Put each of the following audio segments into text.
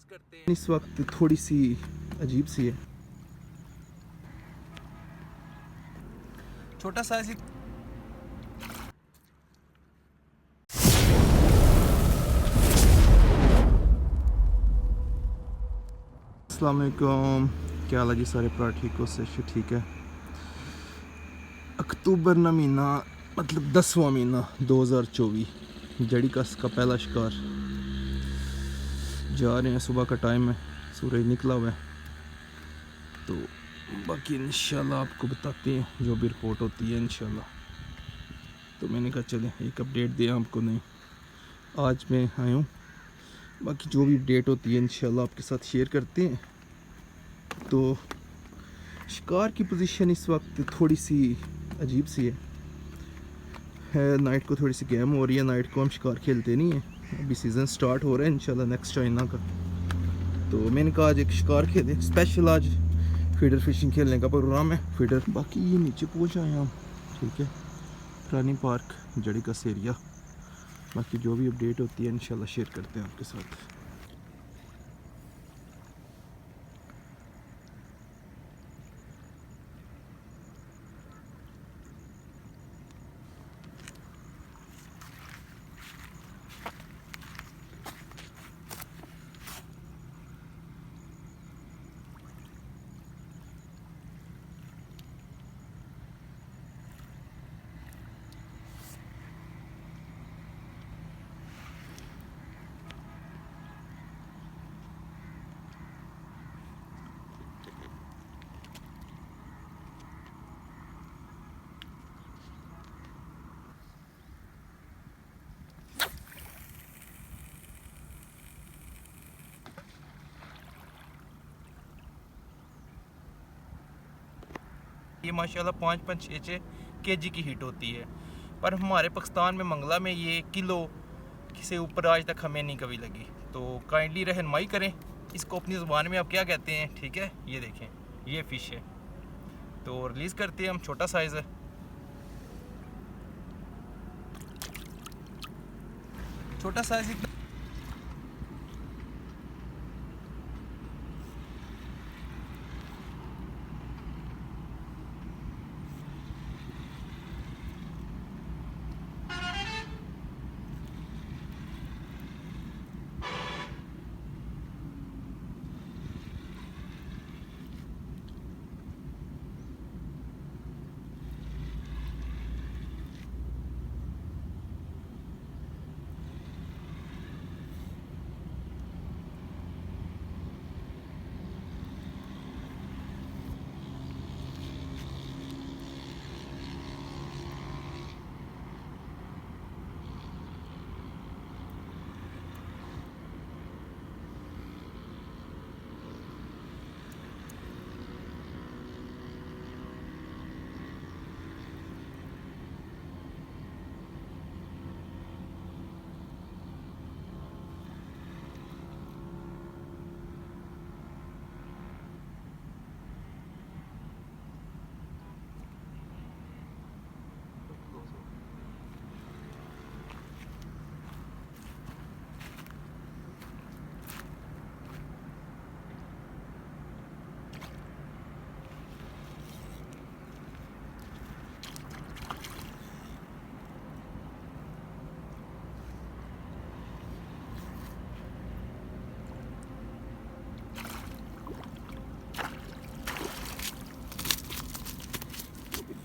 Release करते हैं। इस वक्त थोड़ी सी अजीब सी है, छोटा साइज ही। अस्सलाम वालेकुम, क्या हाल है जी सारे भरा? ठीक हो? से ठीक है। अक्तूबर ना महीना मतलब 10वां महीना 2024, जड़ी कस का पहला शिकार। जा रहे हैं, सुबह का टाइम है, सूरज निकला हुआ है, तो बाकी इंशाल्लाह आपको बताते हैं जो भी रिपोर्ट होती है इंशाल्लाह। तो मैंने कहा चले एक अपडेट दें आपको। नहीं, आज मैं आया हूँ, बाकी जो भी अपडेट होती है इंशाल्लाह आपके साथ शेयर करते हैं। तो शिकार की पोजीशन इस वक्त थोड़ी सी अजीब सी है। नाइट को थोड़ी सी गेम हो रही है, नाइट को हम शिकार खेलते नहीं हैं। अभी सीज़न स्टार्ट हो रहा है इंशाल्लाह नेक्स्ट चाइना का। तो मैंने कहा आज एक शिकार खेलें, स्पेशल आज फीडर फिशिंग खेलने का प्रोग्राम है। फीडर बाकी ये नीचे पहुंच आए हम, ठीक है, रानी पार्क जड़ी का एरिया। बाकी जो भी अपडेट होती है इंशाल्लाह शेयर करते हैं आपके साथ। ये माशाल्लाह 5-5 6-6 kg की हीट होती है, पर हमारे पाकिस्तान में मंगला में ये किलो से ऊपर आज तक हमें नहीं कभी लगी। तो काइंडली रहनुमाई करें, इसको अपनी ज़ुबान में आप क्या कहते हैं, ठीक है। ये देखें, ये फ़िश है, तो रिलीज़ करते हैं हम। छोटा साइज़ है, छोटा साइज़ ही।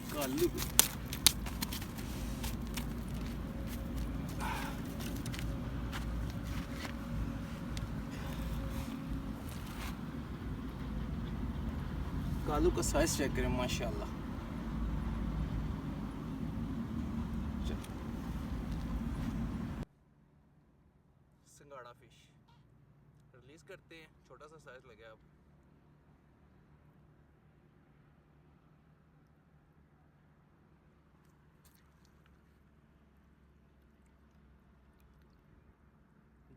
कालू कालू का साइज चेक करें माशाल्लाह। सिंगाड़ा फिश रिलीज करते हैं, छोटा सा साइज लगा अब।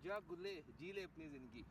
जा गुल्ले जी ले अपनी जिंदगी।